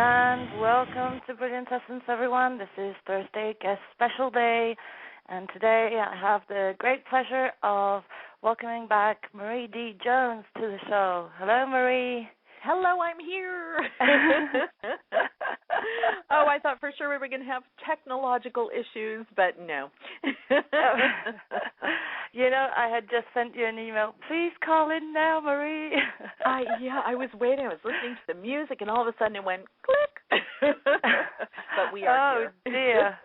And welcome to Brilliant Essence, everyone. This is Thursday, guest special day, and today I have the great pleasure of welcoming back Marie D. Jones to the show. Hello, Marie. Hello, I'm here. Oh, I thought for sure we were going to have technological issues, but no. You know, I had just sent you an email. Please call in now, Marie. I was waiting. I was listening to the music, and all of a sudden it went click. But we are here. Oh, dear.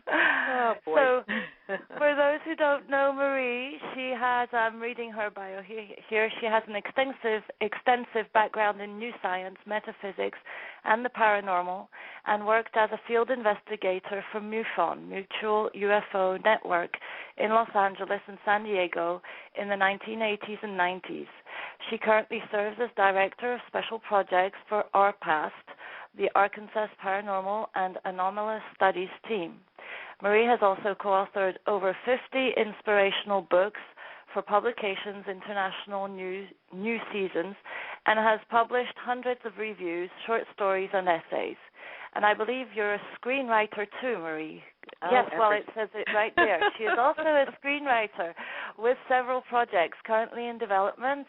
Oh, boy. So, for those who don't know Marie, she has, I'm reading her bio here, she has an extensive background in new science, metaphysics, and the paranormal, and worked as a field investigator for MUFON, Mutual UFO Network, in Los Angeles and San Diego in the 1980s and 90s. She currently serves as Director of Special Projects for ARPAST, the Arkansas Paranormal and Anomalous Studies team. Marie has also co-authored over 50 inspirational books for publications, international new seasons, and has published hundreds of reviews, short stories, and essays. And I believe you're a screenwriter too, Marie. Yes, well, it says it right there. She is also a screenwriter with several projects currently in development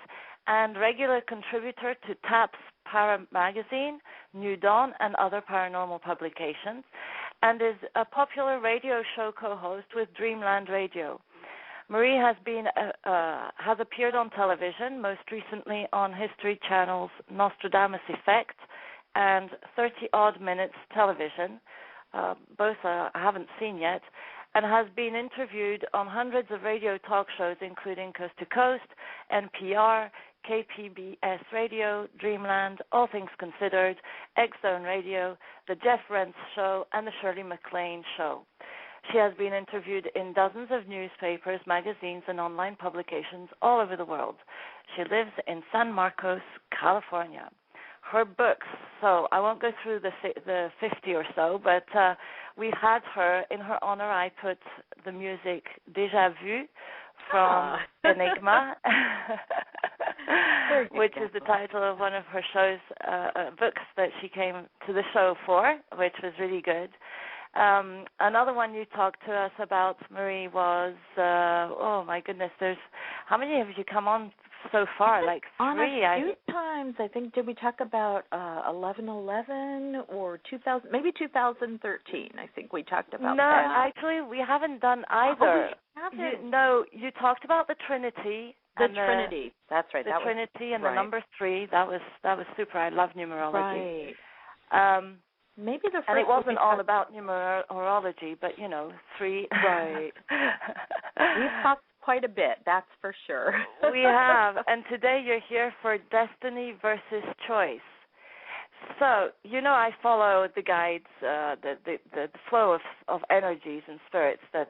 and regular contributor to TAP's Para Magazine, New Dawn, and other paranormal publications, and is a popular radio show co-host with Dreamland Radio. Marie has appeared on television, most recently on History Channel's Nostradamus Effect and 30-odd Minutes television, both I haven't seen yet, and has been interviewed on hundreds of radio talk shows, including Coast to Coast, NPR, KPBS Radio, Dreamland, All Things Considered, X-Zone Radio, The Jeff Rentz Show, and The Shirley MacLaine Show. She has been interviewed in dozens of newspapers, magazines, and online publications all over the world. She lives in San Marcos, California. Her books, so I won't go through the 50 or so, but we've had her, in her honor, I put the music Deja Vue from Enigma, which is the title of one of her shows, books that she came to the show for, which was really good. Another one you talked to us about, Marie, was, oh my goodness, how many have you come on so far? Like on three. A few times, I think. Did we talk about 1111 or 2000? Maybe 2013. I think we talked about that. No, actually, we haven't done either. Oh, we haven't. You talked about the Trinity. The Trinity. That's right. The Trinity and right. The number 3. That was super. I love numerology. Right. Maybe the first. And it wasn't all about numerology, but 3. Right. We've talked quite a bit, that's for sure. We have, and today you're here for Destiny versus Choice. So, I follow the guides, the flow of energies and spirits that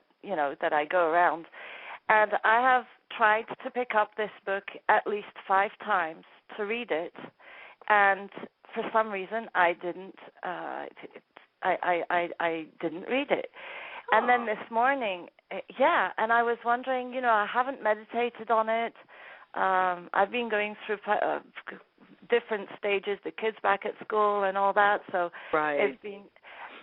I go around, and I have tried to pick up this book at least 5 times to read it, and for some reason I didn't. I didn't read it. And then this morning, and I was wondering, I haven't meditated on it. I've been going through different stages, the kids back at school and all that, so It's been,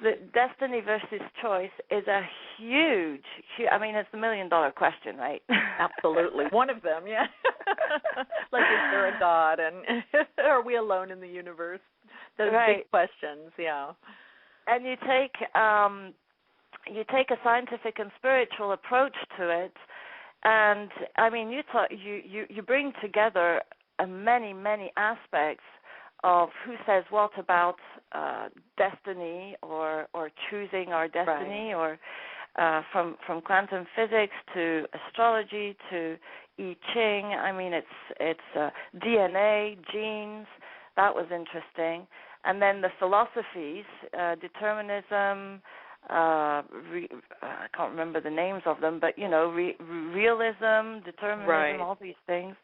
the Destiny versus Choice is a huge, it's the $1 million question, right? Absolutely. One of them, yeah. Like, is there a God, and are we alone in the universe? Those big questions, yeah. And you take a scientific and spiritual approach to it, and you bring together many aspects of who says what about destiny or choosing our destiny, or from quantum physics to astrology to I Ching. It's DNA, genes. That was interesting, and then the philosophies, determinism. I can't remember the names of them, but realism, determinism, all these things,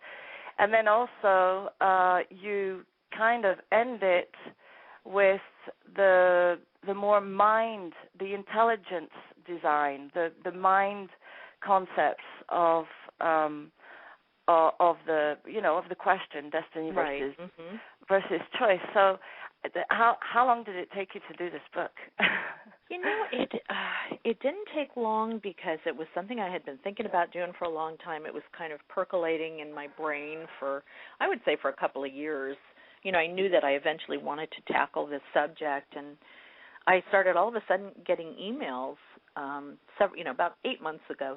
and then also you kind of end it with the more mind, the intelligence design, the mind concepts of of the question, destiny versus choice. So how long did it take you to do this book? It didn't take long because it was something I had been thinking about doing for a long time. It was kind of percolating in my brain for, I would say, for a couple of years. I knew that I eventually wanted to tackle this subject, and I started all of a sudden getting emails about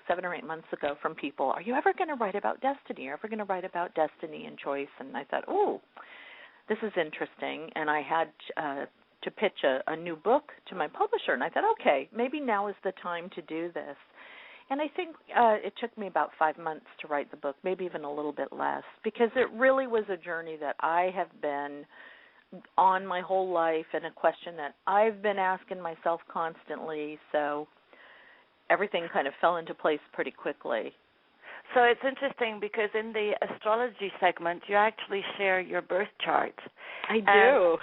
7 or 8 months ago from people, are you ever going to write about destiny? Are you ever going to write about destiny and choice? And I thought, oh, this is interesting. And I had to pitch a new book to my publisher. And I thought, okay, maybe now is the time to do this. And I think it took me about 5 months to write the book, maybe even a little bit less, because it really was a journey that I have been on my whole life and a question that I've been asking myself constantly. So everything kind of fell into place pretty quickly. So it's interesting because in the astrology segment, you actually share your birth chart. I do.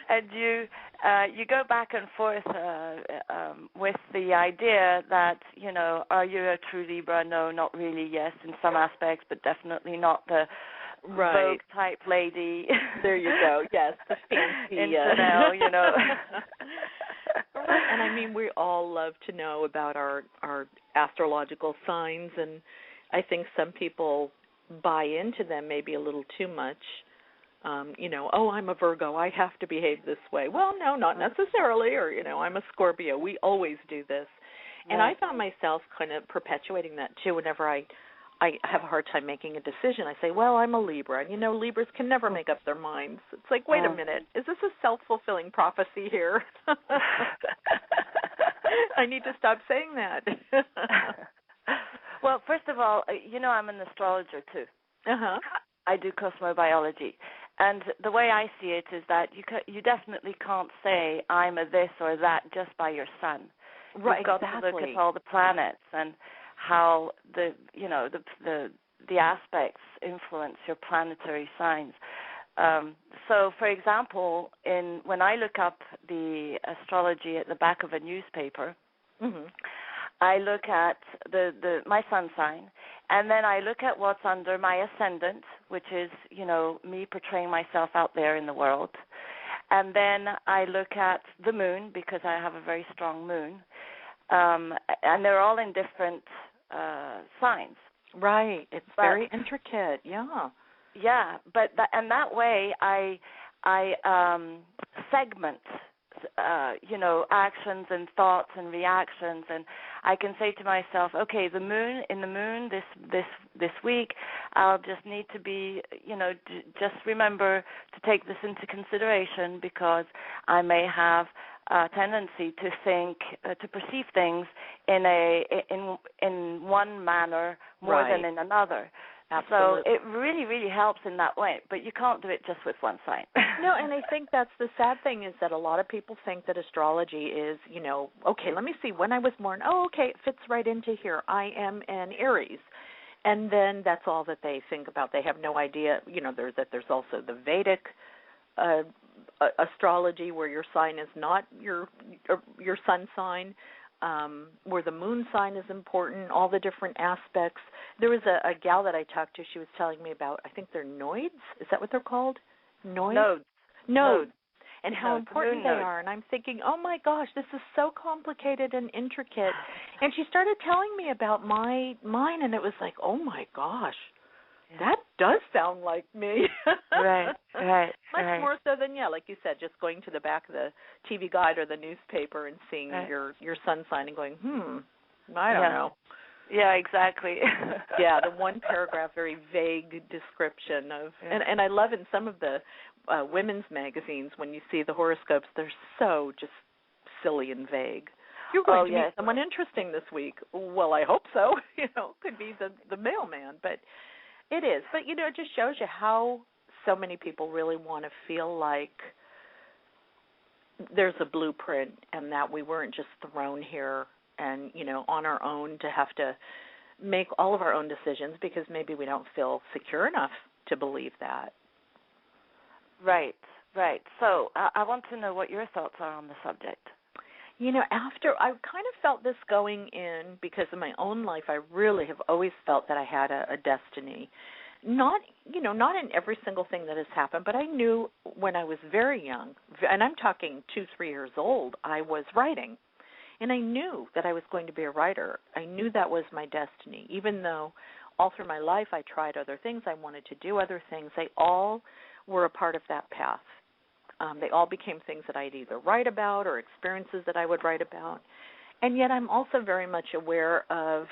And you go back and forth with the idea that, are you a true Libra? No, not really. Yes, in some aspects, but definitely not the Vogue type lady. There you go. Yes, the fancy. In Chanel, Right. And I mean, we all love to know about our astrological signs, and I think some people buy into them maybe a little too much. I'm a Virgo, I have to behave this way. Well, no, not necessarily. Or, I'm a Scorpio. We always do this. And I found myself kind of perpetuating that too whenever I have a hard time making a decision. I say, well, I'm a Libra, and Libras can never make up their minds. It's like, wait a minute, is this a self-fulfilling prophecy here? I need to stop saying that. Well, first of all, I'm an astrologer too. Uh-huh. I do cosmobiology. And the way I see it is that you definitely can't say I'm a this or that just by your sun. Right, You've got to look at all the planets and how the aspects influence your planetary signs. So, for example, when I look up the astrology at the back of a newspaper, I look at my sun sign, and then I look at what's under my ascendant, which is, me portraying myself out there in the world. And then I look at the moon, because I have a very strong moon. And they're all in different signs. Right. It's very intricate. Yeah. Yeah, but that way I segment actions and thoughts and reactions, and I can say to myself, okay, the moon this week, I'll just need to be, just remember to take this into consideration, because I may have a tendency to think, to perceive things in one manner more than in another. Absolutely. So it really, really helps in that way, but you can't do it just with one sign. No, and I think that's the sad thing, is that a lot of people think that astrology is, okay, let me see when I was born. Oh, okay, it fits right into here. I am an Aries. And then that's all that they think about. They have no idea, there's also the Vedic astrology, where your sign is not your sun sign. Where the moon sign is important, all the different aspects. There was a gal that I talked to, she was telling me about, I think they're nodes. Is that what they're called? Nodes. And how important they are. And I'm thinking, oh my gosh, this is so complicated and intricate. And she started telling me about mine, and it was like, oh my gosh, that does sound like me. Right. Much more so than, like you said, just going to the back of the TV guide or the newspaper and seeing your sun sign and going, I don't know. Yeah, exactly. Yeah, the one paragraph, very vague description of, and I love in some of the women's magazines when you see the horoscopes, they're so just silly and vague. You're going to meet someone interesting this week. Well, I hope so. Could be the mailman, but it is. But, it just shows you how so many people really want to feel like there's a blueprint, and that we weren't just thrown here and, on our own to have to make all of our own decisions because maybe we don't feel secure enough to believe that. Right. So I want to know what your thoughts are on the subject. After I kind of felt this going in, because in my own life, I really have always felt that I had a destiny. Not in every single thing that has happened, but I knew when I was very young, and I'm talking 2-3 years old, I was writing. And I knew that I was going to be a writer. I knew that was my destiny, even though all through my life I tried other things, I wanted to do other things. They all were a part of that path. They all became things that I'd either write about or experiences that I would write about. And yet I'm also very much aware of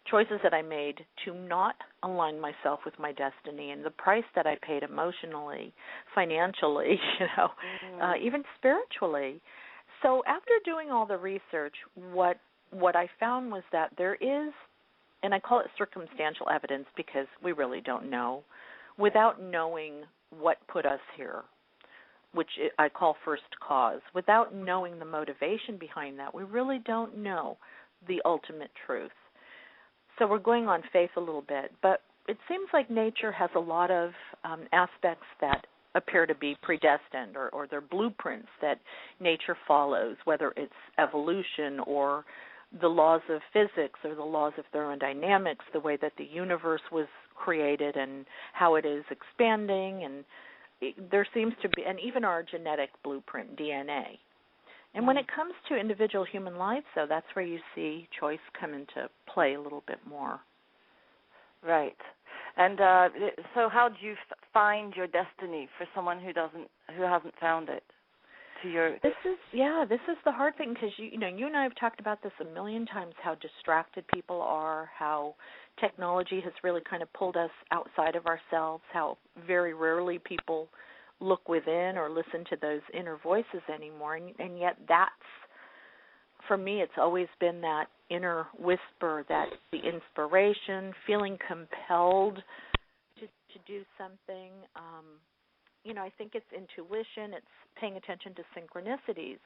choices that I made to not align myself with my destiny and the price that I paid emotionally, financially, even spiritually. So after doing all the research, what I found was that there is, and I call it circumstantial evidence because we really don't know, without knowing what put us here, which I call first cause. Without knowing the motivation behind that, we really don't know the ultimate truth. So we're going on faith a little bit, but it seems like nature has a lot of aspects that appear to be predestined, or they're blueprints that nature follows, whether it's evolution or the laws of physics or the laws of thermodynamics, the way that the universe was created and how it is expanding, and there seems to be, and even our genetic blueprint, DNA. And when it comes to individual human lives, though, that's where you see choice come into play a little bit more. Right. And so how do you find your destiny for someone who hasn't found it? This is the hard thing, because you and I have talked about this a million times, how distracted people are, how technology has really kind of pulled us outside of ourselves, how very rarely people look within or listen to those inner voices anymore, and yet that's, for me, it's always been that inner whisper, that the inspiration, feeling compelled to do something. I think it's intuition, it's paying attention to synchronicities.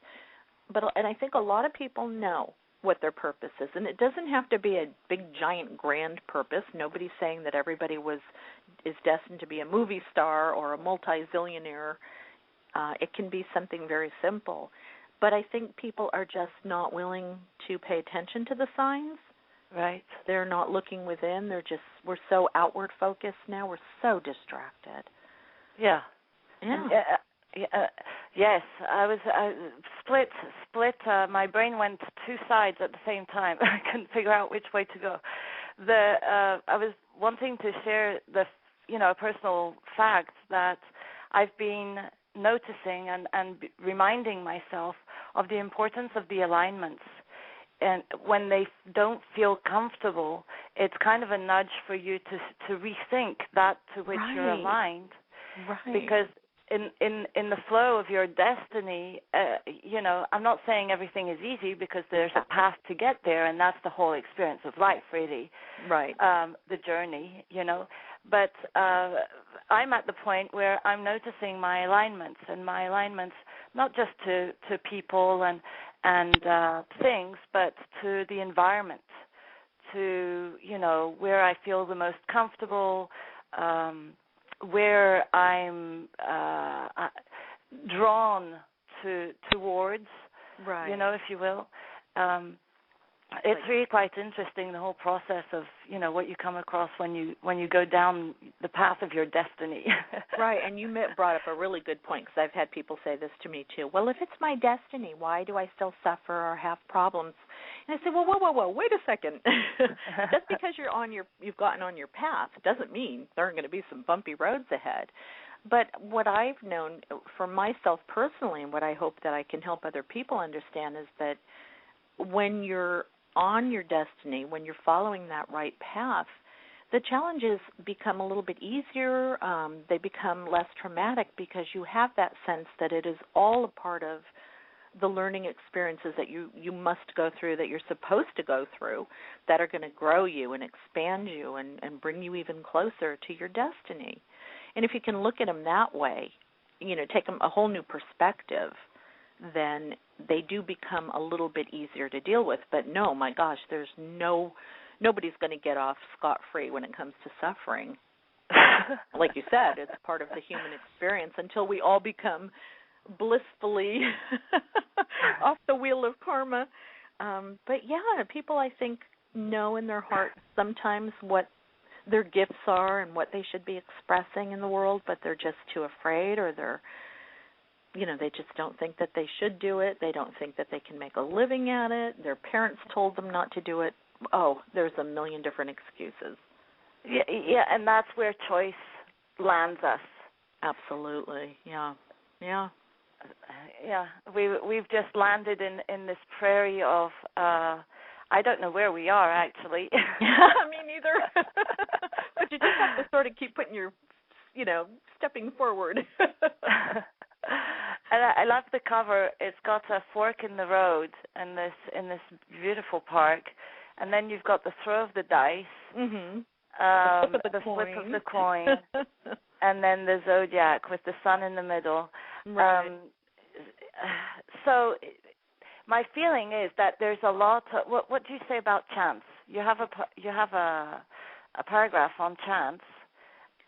And I think a lot of people know what their purpose is. And it doesn't have to be a big, giant, grand purpose. Nobody's saying that everybody is destined to be a movie star or a multi-zillionaire. It can be something very simple. But I think people are just not willing to pay attention to the signs. Right. They're not looking within. We're so outward focused now. We're so distracted. Yeah. Yeah. Yes, I was split. My brain went two sides at the same time. I couldn't figure out which way to go. I was wanting to share a personal fact that I've been noticing and reminding myself of the importance of the alignments. And when they don't feel comfortable, it's kind of a nudge for you to rethink that to which you're aligned. Right. Because in the flow of your destiny, I'm not saying everything is easy, because there's a path to get there, and that's the whole experience of life, really. Right. The journey, But I'm at the point where I'm noticing my alignments, not just to people and things, but to the environment, to where I feel the most comfortable, where I'm drawn towards, right. If you will. It's really quite interesting, the whole process of, what you come across when you go down the path of your destiny. Right, and you brought up a really good point, because I've had people say this to me too. Well, if it's my destiny, why do I still suffer or have problems? And I say, well, whoa, wait a second. Just because you've gotten on your path doesn't mean there aren't going to be some bumpy roads ahead. But what I've known for myself personally, and what I hope that I can help other people understand, is that when you're on your destiny, when you're following that right path, the challenges become a little bit easier. They become less traumatic, because you have that sense that it is all a part of the learning experiences that you must go through, that you're supposed to go through, that are going to grow you and expand you and bring you even closer to your destiny. And if you can look at them that way, take them a whole new perspective, then they do become a little bit easier to deal with. But no, my gosh, there's nobody's going to get off scot-free when it comes to suffering. Like you said, it's part of the human experience until we all become blissfully off the wheel of karma. But yeah, people I think know in their heart sometimes what their gifts are and what they should be expressing in the world, but they're just too afraid, or they just don't think that they should do it. They don't think that they can make a living at it. Their parents told them not to do it. Oh, there's a million different excuses. Yeah, and that's where choice lands us. Absolutely, yeah. Yeah, we've just landed in this prairie of I don't know where we are actually. Me neither. But you just have to sort of keep putting your, stepping forward. And I love the cover. It's got a fork in the road in this beautiful park, and then you've got the throw of the dice, the flip of the coin, and then the zodiac with the sun in the middle. Right. So my feeling is that there's a lot of, what do you say about chance? You have a paragraph on chance,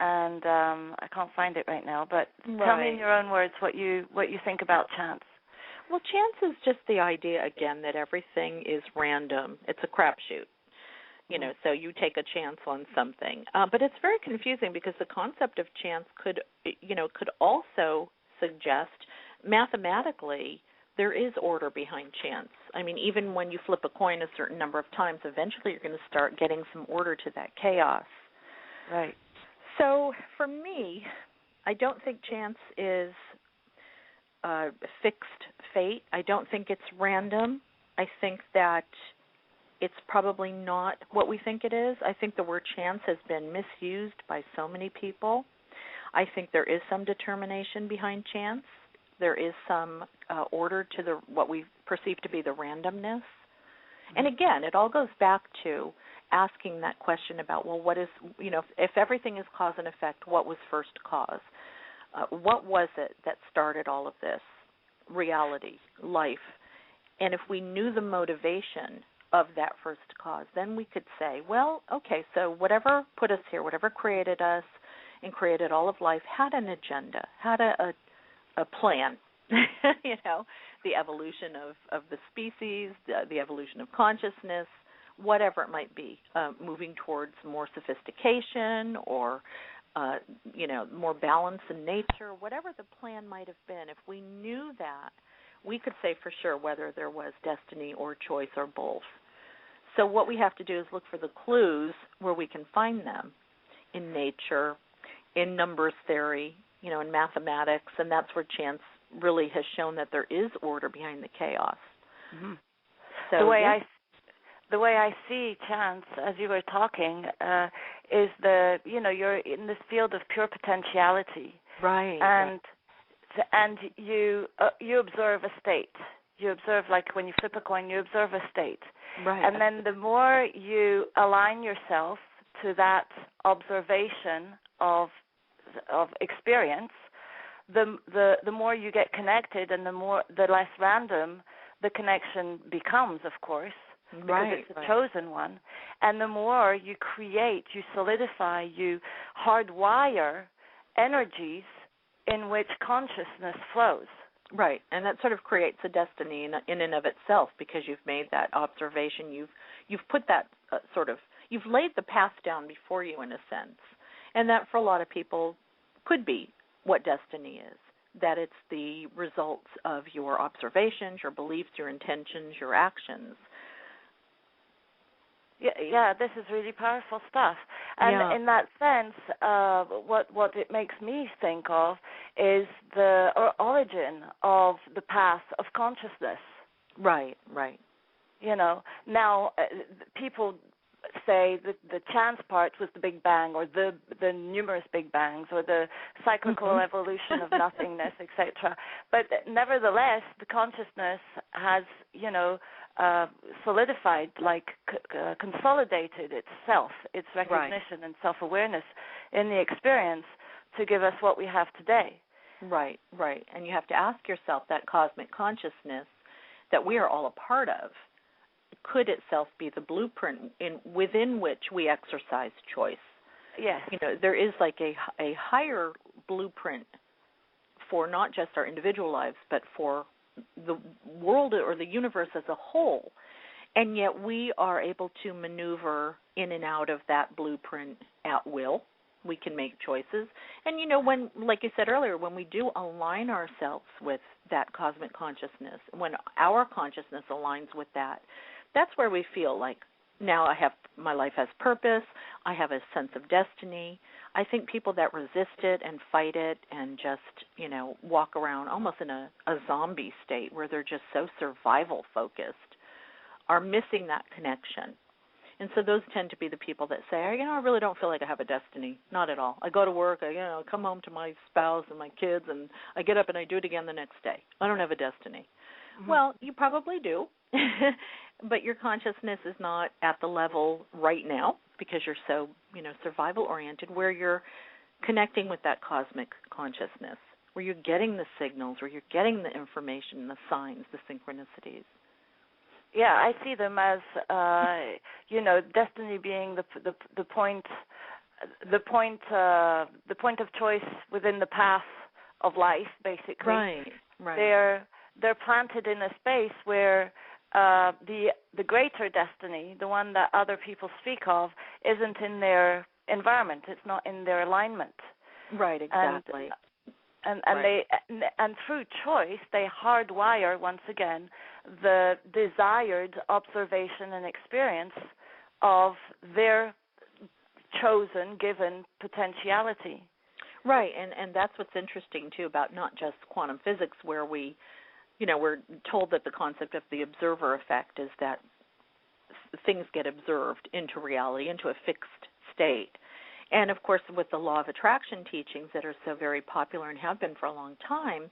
and I can't find it right now, but tell me in your own words what you think about chance. Well, chance is just the idea, again, that everything is random. It's a crapshoot. So you take a chance on something. But it's very confusing because the concept of chance could also suggest mathematically there is order behind chance. I mean, even when you flip a coin a certain number of times, eventually you're going to start getting some order to that chaos. Right. So for me, I don't think chance is fixed fate. I don't think it's random. I think that it's probably not what we think it is. I think the word chance has been misused by so many people. I think there is some determination behind chance. There is some order to what we perceive to be the randomness. And again, it all goes back to asking that question about, well, what is, if everything is cause and effect, what was first cause? What was it that started all of this? Reality, life. And if we knew the motivation of that first cause, then we could say, well, okay, so whatever put us here, whatever created us and created all of life had an agenda, had a plan, the evolution of the species, the evolution of consciousness, whatever it might be, moving towards more sophistication or, more balance in nature, whatever the plan might have been. If we knew that, we could say for sure whether there was destiny or choice or both. So what we have to do is look for the clues where we can find them in nature, in numbers theory, in mathematics, and that's where chance really has shown that there is order behind the chaos. Mm-hmm. So the way I see chance, as you were talking, is you're in this field of pure potentiality, right? And you observe a state. You observe, like when you flip a coin, you observe a state, right? And then the more you align yourself to that observation of experience, the more you get connected, and the less random the connection becomes, of course, because it's a chosen one. And the more you create, you solidify, you hardwire energies in which consciousness flows. Right, and that sort of creates a destiny in and of itself, because you've made that observation. You've put that you've laid the path down before you, in a sense, and that for a lot of people could be what destiny is. That it's the results of your observations, your beliefs, your intentions, your actions. Yeah, this is really powerful stuff. And in that sense, what it makes me think of is the origin of the path of consciousness. Right. Now people say that the chance part was the Big Bang, or the numerous Big Bangs, or the cyclical evolution of nothingness, etc. But nevertheless, the consciousness has, solidified, consolidated itself, its recognition and self-awareness in the experience to give us what we have today. Right. And you have to ask yourself, that cosmic consciousness that we are all a part of, could itself be the blueprint within which we exercise choice? Yes. There is like a higher blueprint for not just our individual lives, but for the world or the universe as a whole. And yet we are able to maneuver in and out of that blueprint at will. We can make choices. And, when, like you said earlier, when we do align ourselves with that cosmic consciousness, when our consciousness aligns with that, that's where we feel like, now my life has purpose, I have a sense of destiny. I think people that resist it and fight it and just, walk around almost in a zombie state where they're just so survival focused are missing that connection. And so those tend to be the people that say, I really don't feel like I have a destiny. Not at all. I go to work, I come home to my spouse and my kids, and I get up and I do it again the next day. I don't have a destiny. Mm-hmm. Well, you probably do, but your consciousness is not at the level right now because you're so, survival-oriented, where you're connecting with that cosmic consciousness, where you're getting the signals, where you're getting the information, the signs, the synchronicities. Yeah, I see them as, destiny being the point of choice within the path of life, basically. Right. They're planted in a space where the greater destiny, the one that other people speak of, isn't in their environment. It's not in their alignment. Right. Exactly. And through choice, they hardwire, once again, the desired observation and experience of their chosen, given potentiality. Right, and that's what's interesting, too, about not just quantum physics, where we're told that the concept of the observer effect is that things get observed into reality, into a fixed state. And, of course, with the law of attraction teachings that are so very popular and have been for a long time,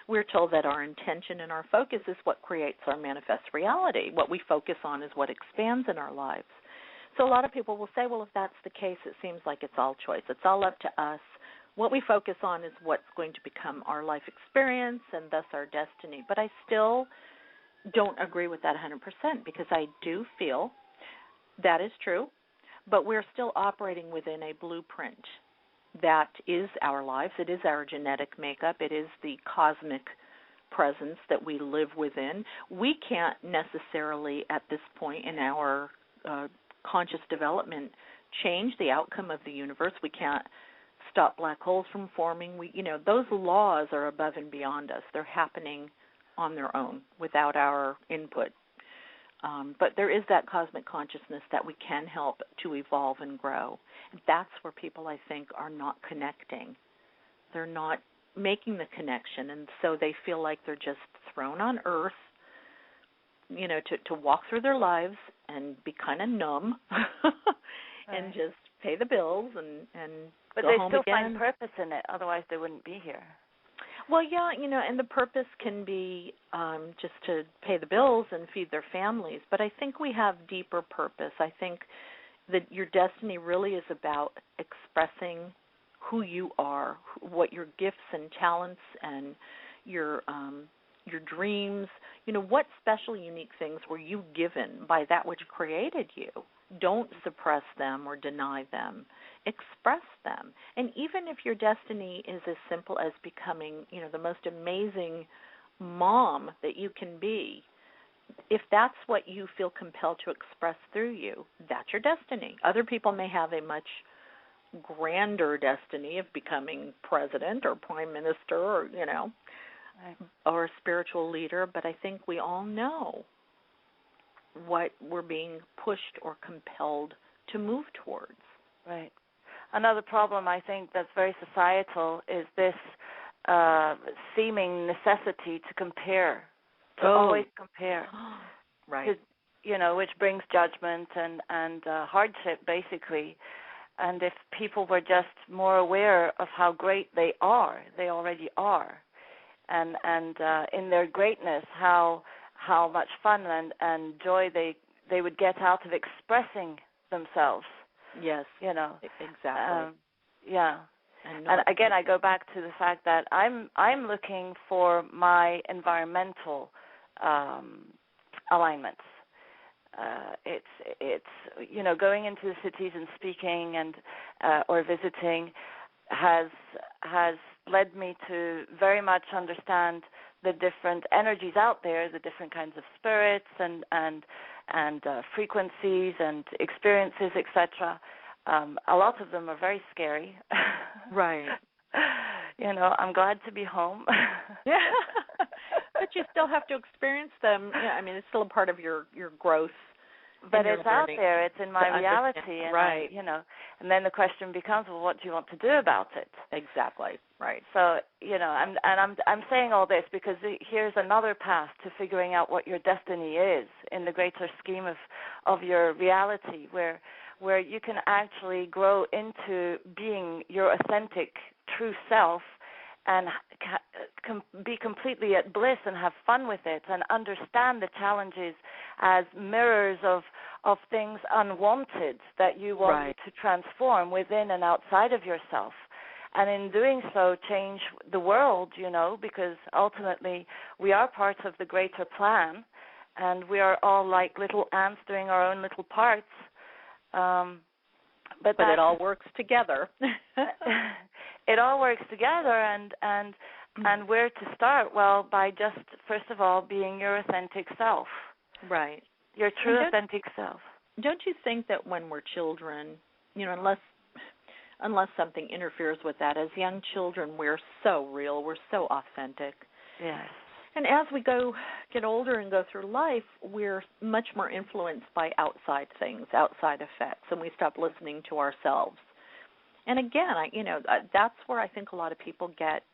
we're told that our intention and our focus is what creates our manifest reality. What we focus on is what expands in our lives. So a lot of people will say, well, if that's the case, it seems like it's all choice. It's all up to us. What we focus on is what's going to become our life experience and thus our destiny. But I still don't agree with that 100% because I do feel that is true. But we're still operating within a blueprint that is our lives. It is our genetic makeup. It is the cosmic presence that we live within. We can't necessarily, at this point in our conscious development, change the outcome of the universe. We can't stop black holes from forming. Those laws are above and beyond us. They're happening on their own without our input. But there is that cosmic consciousness that we can help to evolve and grow. And that's where people, I think, are not connecting. They're not making the connection, and so they feel like they're just thrown on Earth, to walk through their lives and be kind of numb and just pay the bills and but go they home still again. find purpose in it, otherwise they wouldn't be here. Well, yeah, and the purpose can be just to pay the bills and feed their families, but I think we have deeper purpose. I think that your destiny really is about expressing who you are, what your gifts and talents and your dreams, what special, unique things were you given by that which created you. Don't suppress them or deny them. Express them. And even if your destiny is as simple as becoming, the most amazing mom that you can be, if that's what you feel compelled to express through you, that's your destiny. Other people may have a much grander destiny of becoming president or prime minister or, or a spiritual leader, but I think we all know what we're being pushed or compelled to move towards. Right. Another problem, I think, that's very societal is this seeming necessity to compare, to always compare. Right. Which brings judgment and hardship, basically. And if people were just more aware of how great they already are, and in their greatness, how much fun and joy they would get out of expressing themselves. Yes. Exactly. Yeah. And again, I go back to the fact that I'm looking for my environmental alignments. It's going into the cities and speaking and or visiting has led me to very much understand the different energies out there, the different kinds of spirits and frequencies and experiences, etc. A lot of them are very scary. Right. I'm glad to be home. Yeah. But you still have to experience them. Yeah, I mean, it's still a part of your growth. But it's out there. It's in my reality. And right. And then the question becomes, well, what do you want to do about it? Exactly. Right. So, I'm saying all this because here's another path to figuring out what your destiny is in the greater scheme of your reality, where you can actually grow into being your authentic, true self and be completely at bliss and have fun with it and understand the challenges as mirrors of things unwanted that you want to transform within and outside of yourself. And in doing so, change the world, because ultimately we are part of the greater plan and we are all like little ants doing our own little parts. But it all works together. It all works together, and where to start? Well, by just, first of all, being your authentic self. Right. Your true authentic self. Don't you think that when we're children, unless something interferes with that, as young children, we're so real, we're so authentic. Yes. And as we get older and go through life, we're much more influenced by outside things, outside effects, and we stop listening to ourselves. And again, that's where I think a lot of people get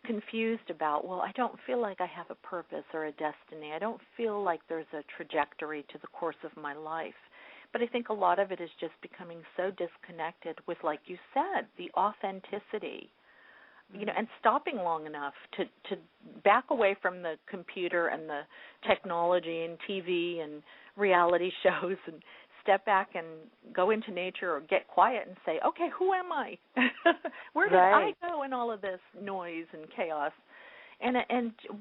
confused about, well, I don't feel like I have a purpose or a destiny. I don't feel like there's a trajectory to the course of my life. But I think a lot of it is just becoming so disconnected with, like you said, the authenticity. And stopping long enough to back away from the computer and the technology and TV and reality shows and step back and go into nature or get quiet and say, okay, who am I? Where did I go in all of this noise and chaos?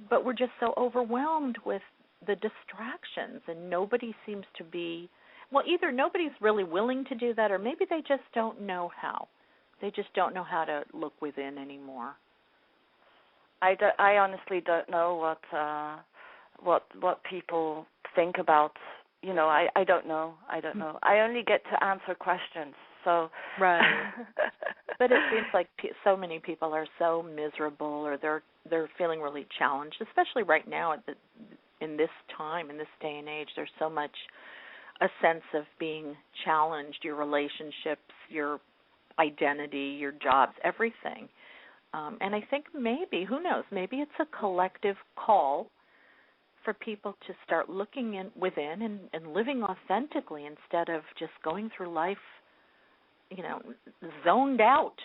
But we're just so overwhelmed with the distractions, and nobody seems to be, well, either nobody's really willing to do that or maybe they just don't know how. They just don't know how to look within anymore. I honestly don't know what people think about. I don't know. I only get to answer questions. So right. But it seems like so many people are so miserable, or they're feeling really challenged, especially right now in this time, in this day and age. There's so much a sense of being challenged, your relationships, your identity, your jobs, everything. And I think maybe, who knows, maybe it's a collective call for people to start looking within and living authentically instead of just going through life, zoned out.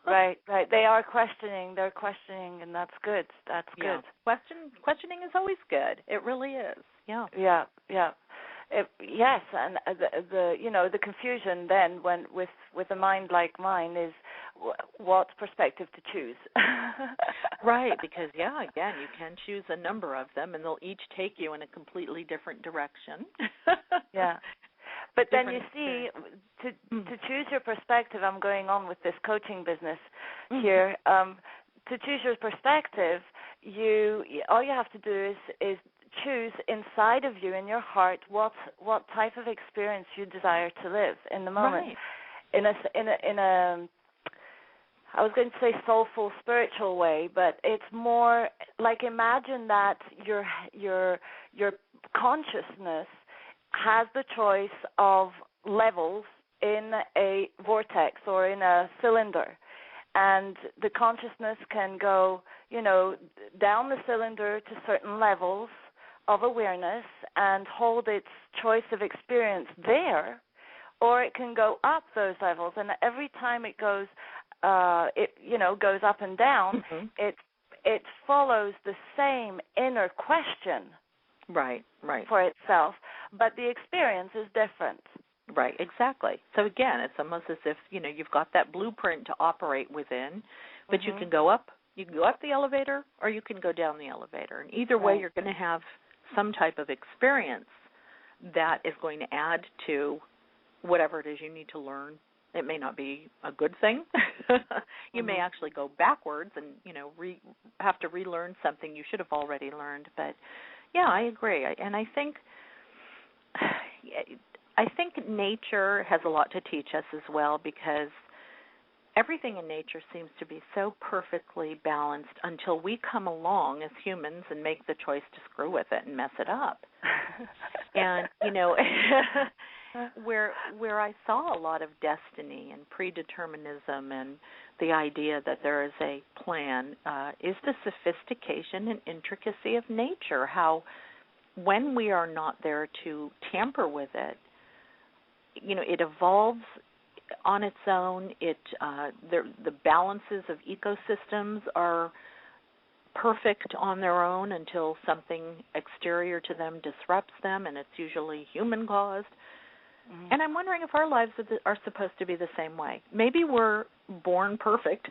Right. They are questioning. They're questioning, and that's good. That's good. Questioning is always good. It really is. Yeah. Yeah. Yes, and the confusion then when with a mind like mine is what perspective to choose. Right, because again, you can choose a number of them, and they'll each take you in a completely different direction. Yeah, but then you see, to choose your perspective, I'm going on with this coaching business here. To choose your perspective, all you have to do is choose inside of you, in your heart, what type of experience you desire to live in the moment. Right. In a I was going to say soulful, spiritual way, but it's more like, imagine that your consciousness has the choice of levels in a vortex or in a cylinder. And the consciousness can go, down the cylinder to certain levels of awareness and hold its choice of experience there, or it can go up those levels. And every time it goes, goes up and down, it follows the same inner question, right, for itself, but the experience is different. Right, exactly. So again, it's almost as if you've got that blueprint to operate within, but you can go up. You can go up the elevator, or you can go down the elevator. And either way, you're going to have some type of experience that is going to add to whatever it is you need to learn It may not be a good thing. You may actually go backwards and, have to relearn something you should have already learned. But, yeah, I agree. And I think nature has a lot to teach us as well, because everything in nature seems to be so perfectly balanced until we come along as humans and make the choice to screw with it and mess it up. And, where I saw a lot of destiny and predeterminism and the idea that there is a plan is the sophistication and intricacy of nature, how when we are not there to tamper with it, it evolves on its own. The balances of ecosystems are perfect on their own until something exterior to them disrupts them, and it's usually human-caused. Mm-hmm. And I'm wondering if our lives are supposed to be the same way. Maybe we're born perfect,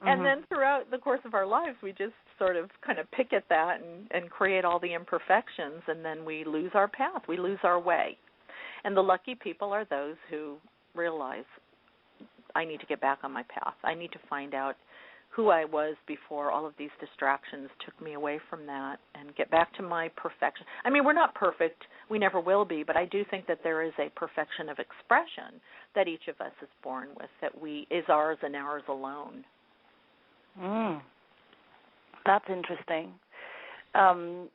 and then throughout the course of our lives, we just sort of kind of pick at that and create all the imperfections, and then we lose our path, we lose our way. And the lucky people are those who realize, I need to get back on my path. I need to find out who I was before all of these distractions took me away from that and get back to my perfection. I mean, we're not perfect. We never will be, but I do think that there is a perfection of expression that each of us is born with, that is ours and ours alone. That's interesting. Oh,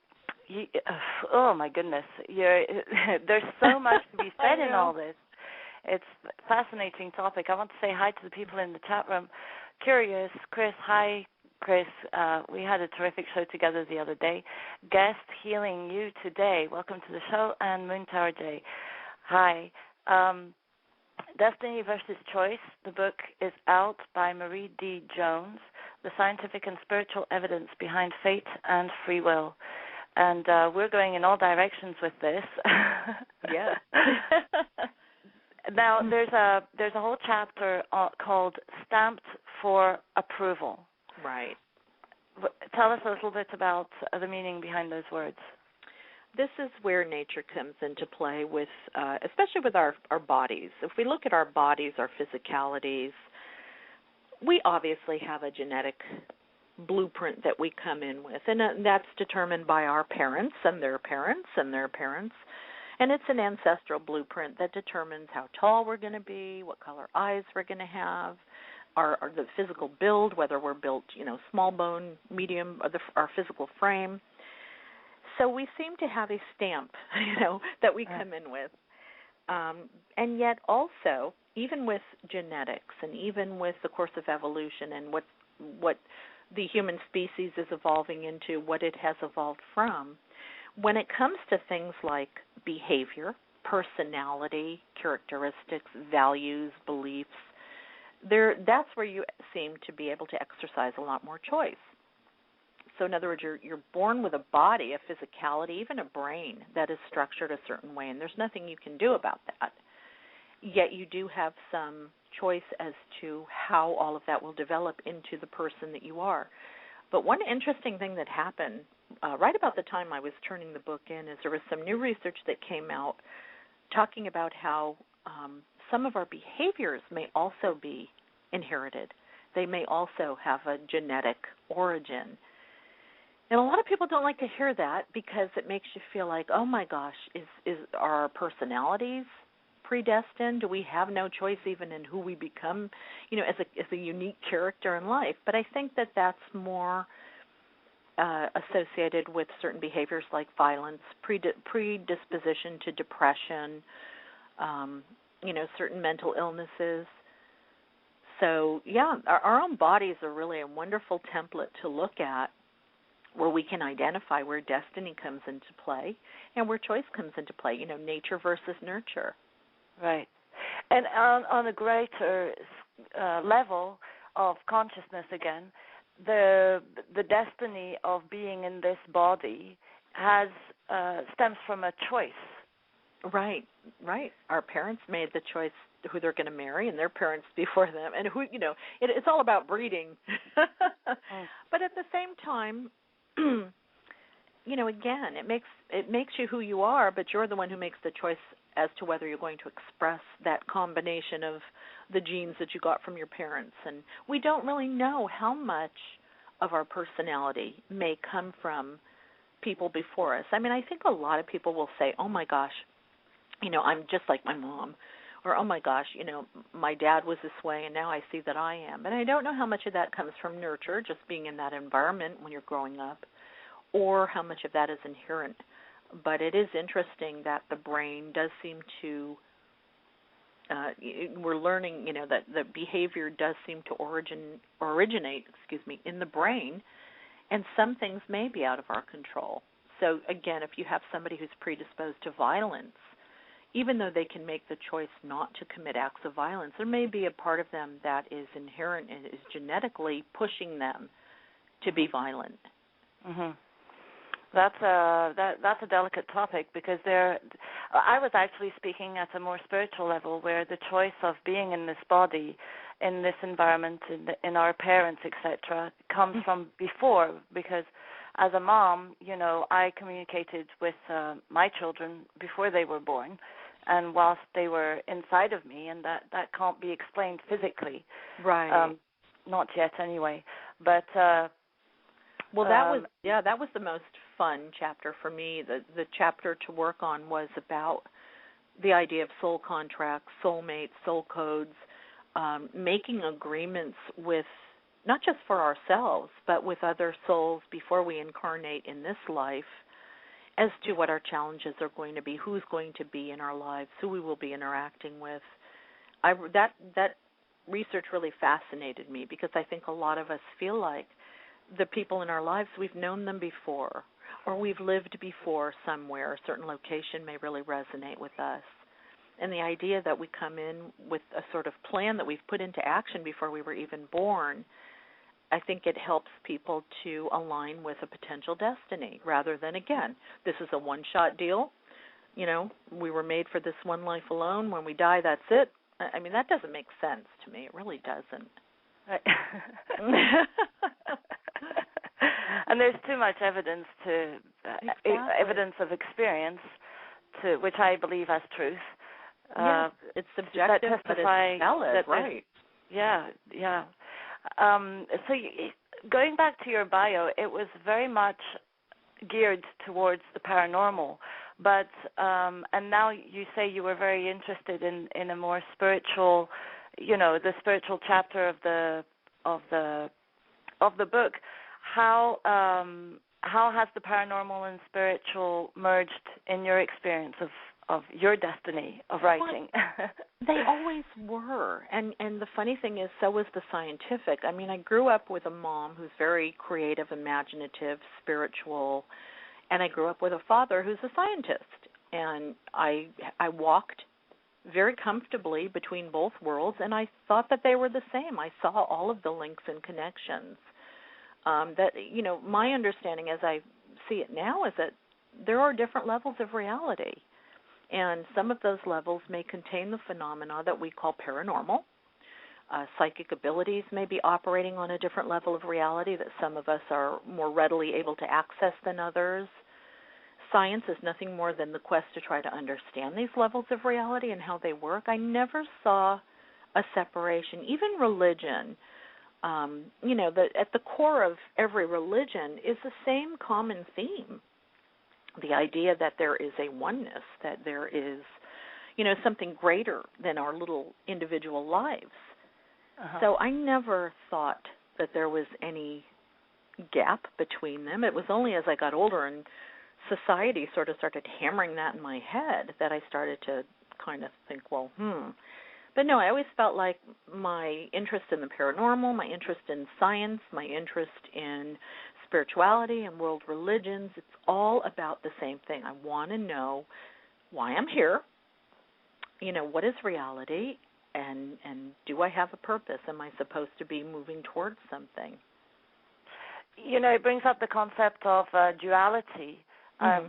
my goodness. There's so much to be said in all this. It's a fascinating topic. I want to say hi to the people in the chat room. Curious, Chris, hi, Chris. We had a terrific show together the other day. Guest healing you today. Welcome to the show. And Moon Tower J. Hi. Destiny versus Choice. The book is out by Marie D. Jones. The Scientific and Spiritual Evidence Behind Fate and Free Will. And we're going in all directions with this. Yes. Now, there's a whole chapter called Stamped for Approval. Right. Tell us a little bit about the meaning behind those words. This is where nature comes into play with, especially with our bodies. If we look at our bodies, our physicalities, we obviously have a genetic blueprint that we come in with, and that's determined by our parents and their parents and their parents. And it's an ancestral blueprint that determines how tall we're going to be, what color eyes we're going to have, the physical build, whether we're built, small bone, medium, or our physical frame. So we seem to have a stamp, that we come in with. And yet also, even with genetics and even with the course of evolution and what the human species is evolving into, what it has evolved from, when it comes to things like behavior, personality, characteristics, values, beliefs, that's where you seem to be able to exercise a lot more choice. So in other words, you're born with a body, a physicality, even a brain that is structured a certain way, and there's nothing you can do about that. Yet you do have some choice as to how all of that will develop into the person that you are. But one interesting thing that happened right about the time I was turning the book in is there was some new research that came out talking about how some of our behaviors may also be inherited. They may also have a genetic origin. And a lot of people don't like to hear that because it makes you feel like, oh my gosh, are our personalities predestined? Do we have no choice even in who we become, as a unique character in life? But I think that that's more associated with certain behaviors like violence, predisposition to depression, certain mental illnesses. So, yeah, our own bodies are really a wonderful template to look at where we can identify where destiny comes into play and where choice comes into play, nature versus nurture. Right. And on a greater level of consciousness again, the destiny of being in this body stems from a choice. Right. Our parents made the choice who they're going to marry, and their parents before them, and who it's all about breeding. But at the same time, again, it makes you who you are, but you're the one who makes the choice as to whether you're going to express that combination of the genes that you got from your parents. And we don't really know how much of our personality may come from people before us. I mean, I think a lot of people will say, oh my gosh, I'm just like my mom. Or, oh my gosh, my dad was this way and now I see that I am. And I don't know how much of that comes from nurture, just being in that environment when you're growing up, or how much of that is inherent. But it is interesting that the brain does seem to, we're learning, that the behavior does seem to originate in the brain, and some things may be out of our control. So again, if you have somebody who's predisposed to violence, even though they can make the choice not to commit acts of violence, there may be a part of them that is inherent and is genetically pushing them to be violent. Mhm. That's a delicate topic, because I was actually speaking at a more spiritual level, where the choice of being in this body, in this environment, in our parents, etc., comes from before. Because as a mom, I communicated with my children before they were born, and whilst they were inside of me, and that can't be explained physically, right? Not yet, anyway. But well, that was the most fun chapter for me. The chapter to work on was about the idea of soul contracts, soulmates, soul codes, making agreements with, not just for ourselves, but with other souls before we incarnate in this life, as to what our challenges are going to be, who's going to be in our lives, who we will be interacting with. That research really fascinated me, because I think a lot of us feel like the people in our lives, we've known them before, or we've lived before somewhere. A certain location may really resonate with us. And the idea that we come in with a sort of plan that we've put into action before we were even born, I think it helps people to align with a potential destiny, rather than, again, this is a one-shot deal. We were made for this one life alone. When we die, that's it. I mean, that doesn't make sense to me. It really doesn't. And there's too much evidence evidence of experience, which I believe as truth. It's subjective, but it's valid, right? Yeah. So going back to your bio, it was very much geared towards the paranormal, but and now you say you were very interested in a more spiritual, the spiritual chapter of the book. How has the paranormal and spiritual merged in your experience of your destiny of writing? They always were. And the funny thing is, so was the scientific. I mean, I grew up with a mom who's very creative, imaginative, spiritual, and I grew up with a father who's a scientist. And I walked very comfortably between both worlds, and I thought that they were the same. I saw all of the links and connections. My understanding as I see it now is that there are different levels of reality. And some of those levels may contain the phenomena that we call paranormal. Psychic abilities may be operating on a different level of reality that some of us are more readily able to access than others. Science is nothing more than the quest to try to understand these levels of reality and how they work. I never saw a separation. Even religion, at the core of every religion is the same common theme. The idea that there is a oneness, that there is, something greater than our little individual lives. Uh-huh. So I never thought that there was any gap between them. It was only as I got older and society sort of started hammering that in my head that I started to kind of think, But no, I always felt like my interest in the paranormal, my interest in science, my interest in spirituality and world religions, it's all about the same thing. I want to know why I'm here, what is reality, and do I have a purpose? Am I supposed to be moving towards something? It brings up the concept of duality. Mm-hmm.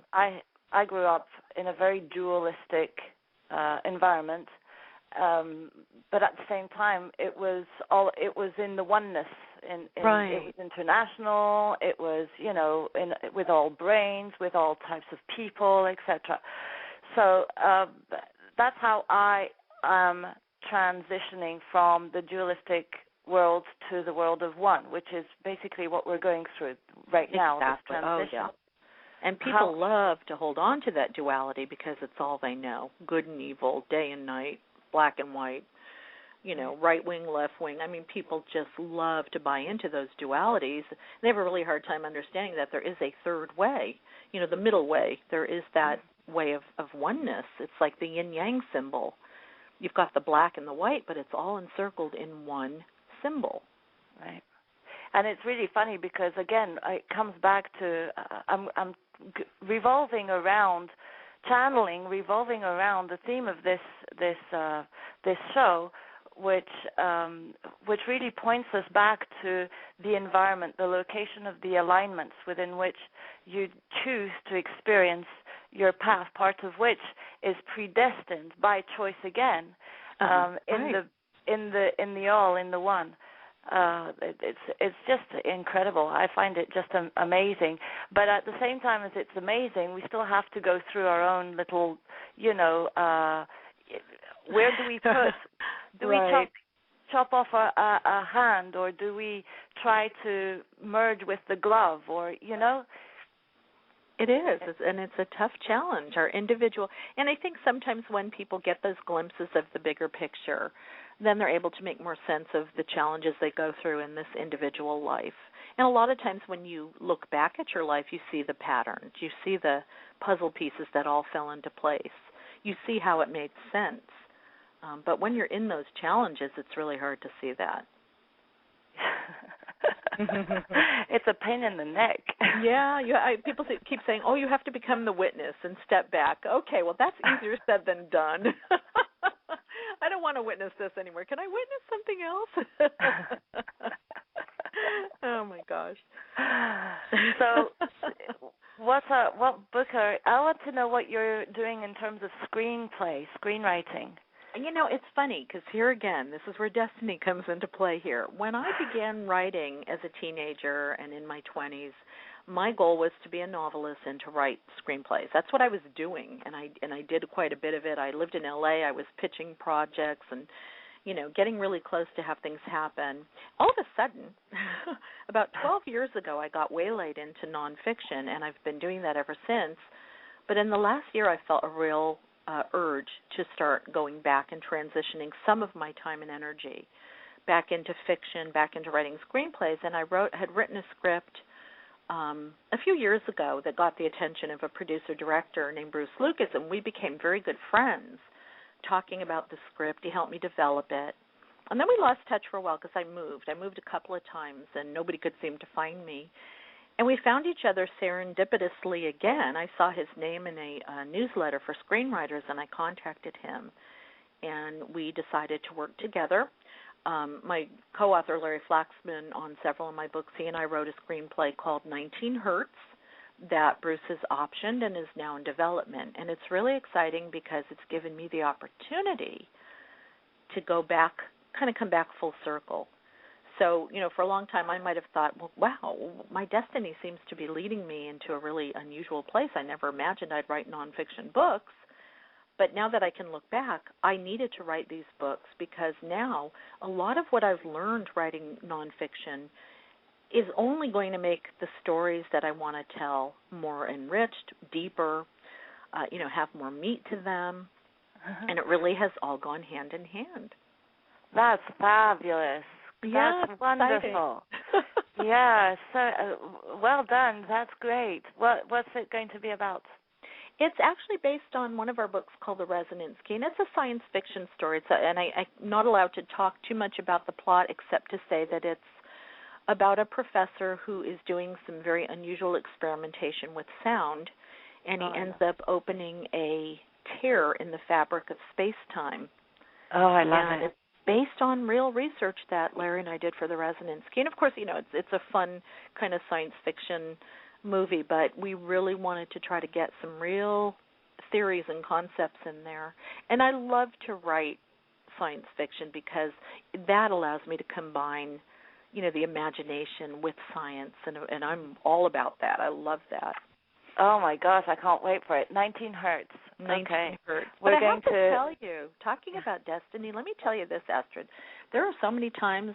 I grew up in a very dualistic environment, but at the same time, it was in the oneness. It was international. It was, with all brains, with all types of people, etc. So that's how I am transitioning from the dualistic world to the world of one, which is basically what we're going through right now. Exactly. This transition. Oh, yeah. And people love to hold on to that duality because it's all they know. Good and evil, day and night, black and white, right wing, left wing. I mean, people just love to buy into those dualities. They have a really hard time understanding that there is a third way, the middle way. There is that way of oneness. It's like the yin-yang symbol. You've got the black and the white, but it's all encircled in one symbol. Right. And it's really funny because, again, it comes back to I'm revolving around the theme of this show, which really points us back to the environment, the location of the alignments within which you choose to experience your path, part of which is predestined by choice again, in the all, in the one. It's just incredible. I find it just amazing. But at the same time as it's amazing, we still have to go through our own little, where do we put? Do we chop off a hand, or do we try to merge with the glove, or It is, and it's a tough challenge, our individual. And I think sometimes when people get those glimpses of the bigger picture, then they're able to make more sense of the challenges they go through in this individual life. And a lot of times when you look back at your life, you see the patterns. You see the puzzle pieces that all fell into place. You see how it made sense. But when you're in those challenges, it's really hard to see that. It's a pain in the neck. Yeah. People keep saying, "Oh, you have to become the witness and step back." Okay, well, that's easier said than done. I don't want to witness this anymore. Can I witness something else? Oh my gosh. So, what I want to know what you're doing in terms of screenwriting. It's funny because here again, this is where destiny comes into play here. When I began writing as a teenager and in my 20s, my goal was to be a novelist and to write screenplays. That's what I was doing, and I did quite a bit of it. I lived in L.A. I was pitching projects and, getting really close to have things happen. All of a sudden, about 12 years ago, I got waylaid into nonfiction, and I've been doing that ever since. But in the last year, I felt a real urge to start going back and transitioning some of my time and energy back into fiction, back into writing screenplays. And I had written a script a few years ago that got the attention of a producer-director named Bruce Lucas, and we became very good friends talking about the script. He helped me develop it. And then we lost touch for a while because I moved. I moved a couple of times, and nobody could seem to find me. And we found each other serendipitously again. I saw his name in a newsletter for screenwriters, and I contacted him. And we decided to work together. My co-author, Larry Flaxman, on several of my books, he and I wrote a screenplay called 19 Hertz that Bruce has optioned and is now in development. And it's really exciting because it's given me the opportunity to go back, kind of come back full circle. So, for a long time I might have thought, well, wow, my destiny seems to be leading me into a really unusual place. I never imagined I'd write nonfiction books. But now that I can look back, I needed to write these books because now a lot of what I've learned writing nonfiction is only going to make the stories that I want to tell more enriched, deeper, have more meat to them. And it really has all gone hand in hand. That's fabulous. Yeah, that's wonderful. Yeah, so well done. That's great. What's it going to be about? It's actually based on one of our books called The Resonance Key, and it's a science fiction story. I'm not allowed to talk too much about the plot except to say that it's about a professor who is doing some very unusual experimentation with sound, and he ends up opening a tear in the fabric of space-time. Oh, I love it. It's based on real research that Larry and I did for The Resonance Key. And, of course, it's a fun kind of science fiction movie, but we really wanted to try to get some real theories and concepts in there. And I love to write science fiction because that allows me to combine, the imagination with science, and I'm all about that. I love that. Oh my gosh, I can't wait for it. 19 hertz. 19 okay. hertz. We're but going I have to tell you, talking about destiny, let me tell you this, Astrid. There are so many times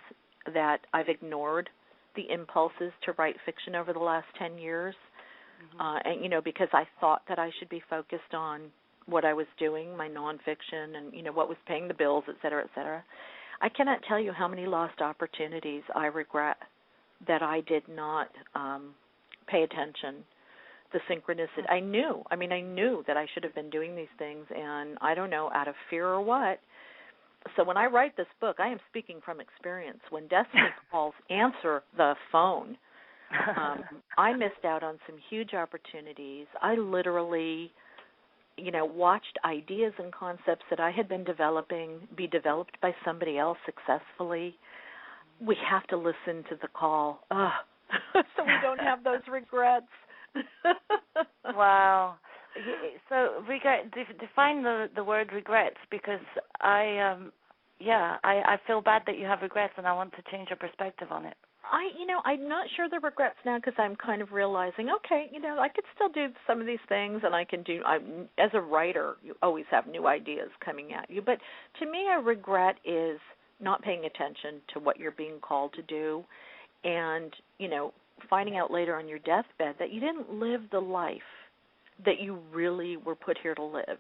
that I've ignored the impulses to write fiction over the last 10 years, and because I thought that I should be focused on what I was doing, my nonfiction, and what was paying the bills, et cetera, et cetera. I cannot tell you how many lost opportunities I regret that I did not pay attention. The synchronicity. I knew that I should have been doing these things, and I don't know, out of fear or what. So when I write this book, I am speaking from experience. When destiny calls, answer the phone. I missed out on some huge opportunities. I literally, watched ideas and concepts that I had been developing be developed by somebody else successfully. We have to listen to the call, so we don't have those regrets. Wow. So define the word regrets, because I feel bad that you have regrets, and I want to change your perspective on it. I'm not sure the regrets now, because I'm kind of realizing, okay, I could still do some of these things, and I can do. As a writer, you always have new ideas coming at you. But to me, a regret is not paying attention to what you're being called to do, and finding out later on your deathbed that you didn't live the life that you really were put here to live.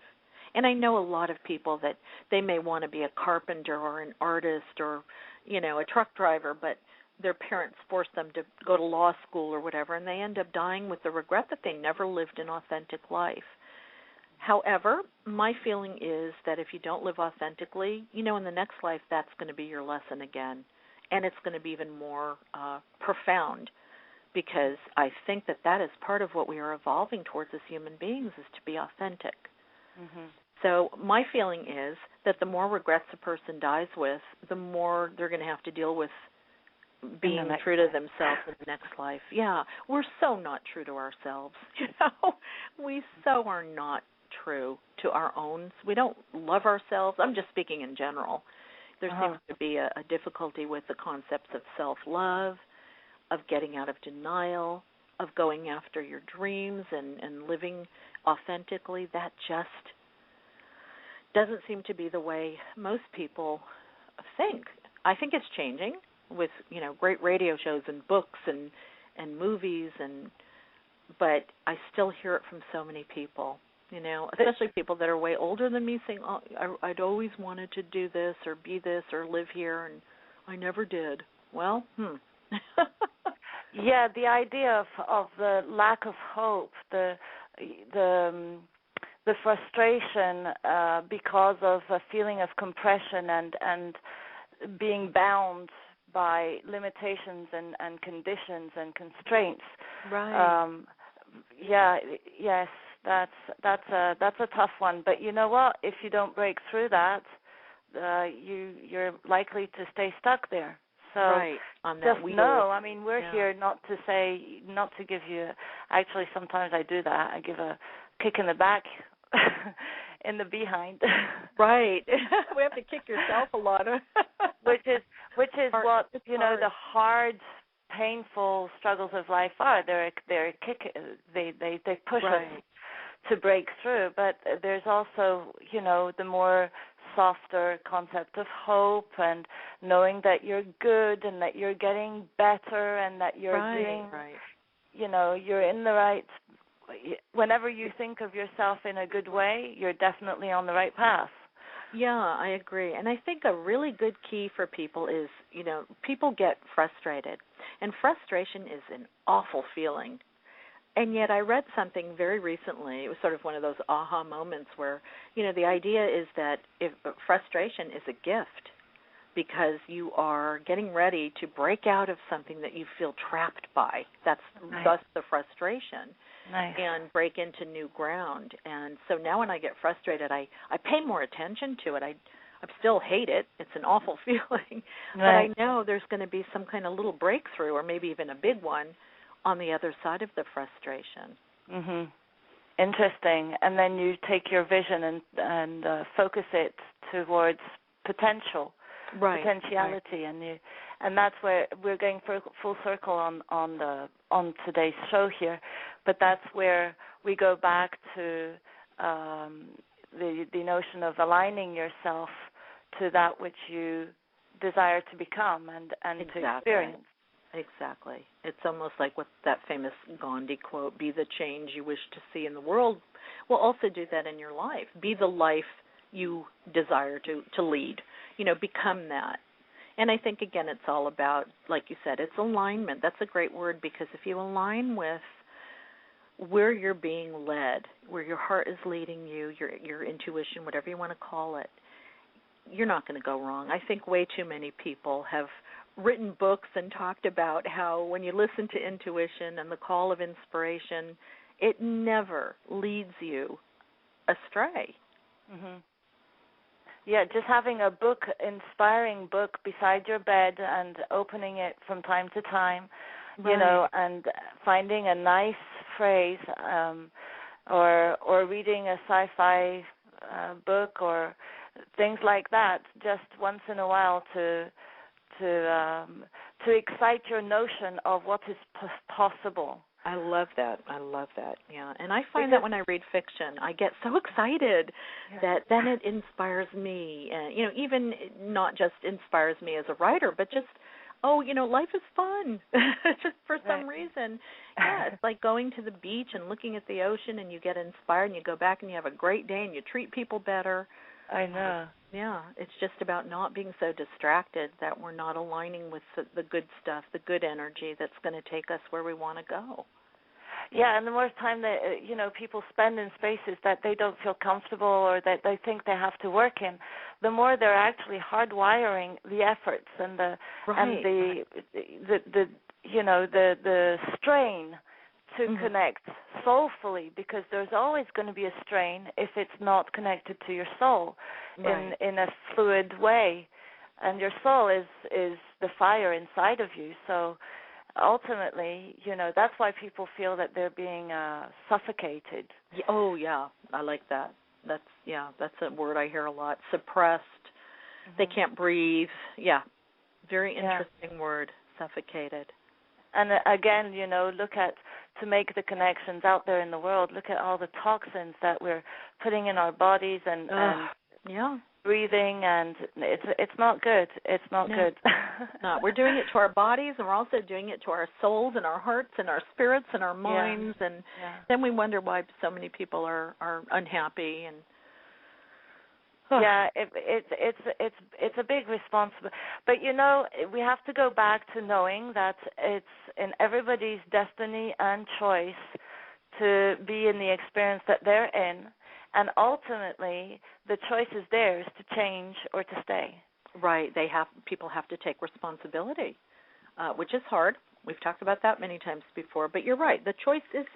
And I know a lot of people that they may want to be a carpenter or an artist or, a truck driver, but their parents force them to go to law school or whatever, and they end up dying with the regret that they never lived an authentic life. However, my feeling is that if you don't live authentically, in the next life, that's going to be your lesson again. And it's going to be even more profound, because I think that is part of what we are evolving towards as human beings, is to be authentic. Mm-hmm. So my feeling is that the more regrets a person dies with, the more they're going to have to deal with being true to themselves in the next life. Yeah, we're so not true to ourselves. We so are not true to our own. We don't love ourselves. I'm just speaking in general. There seems to be a difficulty with the concepts of self-love, of getting out of denial, of going after your dreams and living authentically. That just doesn't seem to be the way most people think. I think it's changing with, great radio shows and books and movies, but I still hear it from so many people, especially people that are way older than me saying, I'd always wanted to do this or be this or live here, and I never did. Well, Yeah, the idea of the lack of hope, the frustration because of a feeling of compression and being bound by limitations and conditions and constraints. Right. Yes, that's a tough one. But you know what? If you don't break through that, you're likely to stay stuck there. So on that just wheel. know, we're here not to give you, actually sometimes I do that. I give a kick in the back, in the behind. Right. We have to kick yourself a lot. which is what, the hard, painful struggles of life are. They're a kick, they push us to break through. But there's also, the more softer concept of hope and knowing that you're good and that you're getting better and that you're doing, you're in the right. Whenever you think of yourself in a good way, you're definitely on the right path. Yeah, I agree. And I think a really good key for people is, people get frustrated. And frustration is an awful feeling. And yet I read something very recently. It was sort of one of those aha moments where, the idea is that if frustration is a gift, because you are getting ready to break out of something that you feel trapped by. That's thus the frustration. Nice. And break into new ground. And so now when I get frustrated, I pay more attention to it. I still hate it. It's an awful feeling. But I know there's going to be some kind of little breakthrough, or maybe even a big one, on the other side of the frustration. Mhm. Interesting. And then you take your vision and focus it towards potential. potentiality, and that's where we're going full circle on today's show here. But that's where we go back to the notion of aligning yourself to that which you desire to become and to experience. Exactly. It's almost like what that famous Gandhi quote, be the change you wish to see in the world. Well, also do that in your life. Be the life you desire to lead. Become that. And I think, again, it's all about, like you said, it's alignment. That's a great word, because if you align with where you're being led, where your heart is leading you, your intuition, whatever you want to call it, you're not going to go wrong. I think way too many people have written books and talked about how when you listen to intuition and the call of inspiration, it never leads you astray. Mm-hmm. Yeah, just having a inspiring book beside your bed and opening it from time to time, and finding a nice phrase, or reading a sci-fi book or things like that, just once in a while to excite your notion of what is possible. I love that. Yeah, and I find that when I read fiction, I get so excited that then it inspires me. And even not just inspires me as a writer, but just life is fun. Just for some reason. Yeah, it's like going to the beach and looking at the ocean, and you get inspired, and you go back and you have a great day, and you treat people better. I know. Yeah, it's just about not being so distracted that we're not aligning with the good stuff, the good energy that's going to take us where we want to go. Yeah, and the more time that people spend in spaces that they don't feel comfortable or that they think they have to work in, the more they're actually hardwiring the efforts and the strain to connect soulfully, because there's always going to be a strain if it's not connected to your soul in a fluid way, and your soul is the fire inside of you. So ultimately, that's why people feel that they're being suffocated. Oh yeah, I like that. That's a word I hear a lot. Suppressed. They can't breathe. Yeah, very interesting word. Suffocated. And again, to make the connections out there in the world, look at all the toxins that we're putting in our bodies and breathing, and it's not good. It's not good. No, we're doing it to our bodies, and we're also doing it to our souls and our hearts and our spirits and our minds, and then we wonder why so many people are unhappy and. Yeah, it's a big responsibility, but we have to go back to knowing that it's in everybody's destiny and choice to be in the experience that they're in, and ultimately the choice is theirs to change or to stay. Right, people have to take responsibility, which is hard. We've talked about that many times before, but you're right. The choice is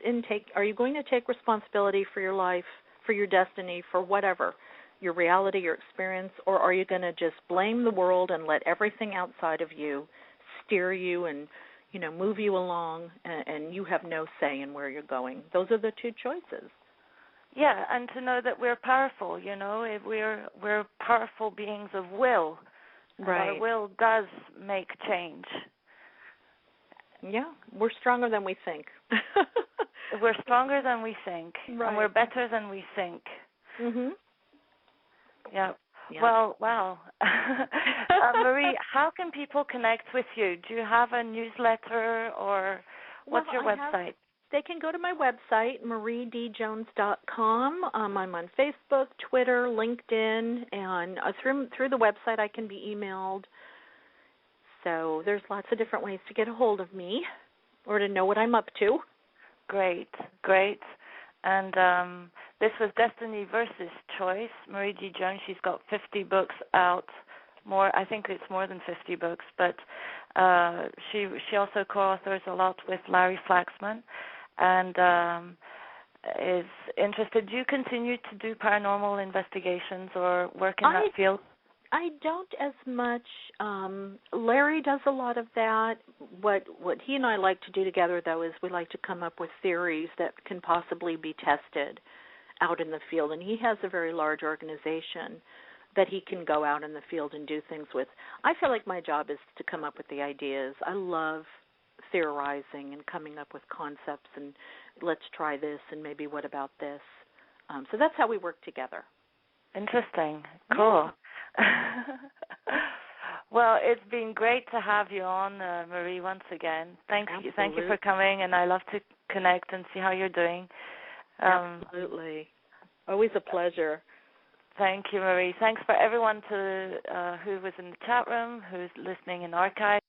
are you going to take responsibility for your life, for your destiny, for whatever? Your reality, your experience, or are you going to just blame the world and let everything outside of you steer you and, move you along, and you have no say in where you're going? Those are the two choices. Yeah, and to know that we're powerful, we're powerful beings of will. Right. Our will does make change. Yeah, we're stronger than we think. We're stronger than we think, and we're better than we think. Mhm. Yeah. Well, wow. Marie, how can people connect with you? Do you have a newsletter, or what's your website? They can go to my website, mariedjones.com. I'm on Facebook, Twitter, LinkedIn, and through the website I can be emailed. So there's lots of different ways to get a hold of me or to know what I'm up to. Great. And this was Destiny versus Choice. Marie D. Jones, she's got 50 books out. I think it's more than 50 books, but she also co-authors a lot with Larry Flaxman, and is interested. Do you continue to do paranormal investigations or work in that field? I don't as much. Larry does a lot of that. What he and I like to do together, though, is we like to come up with theories that can possibly be tested out in the field. And he has a very large organization that he can go out in the field and do things with. I feel like my job is to come up with the ideas. I love theorizing and coming up with concepts and let's try this and maybe what about this. So that's how we work together. Interesting. Cool. Yeah. Well, it's been great to have you on, Marie, once again. Thank you for coming, and I love to connect and see how you're doing. Absolutely. Always a pleasure. Thank you, Marie. Thanks for everyone who was in the chat room, who's listening in archive.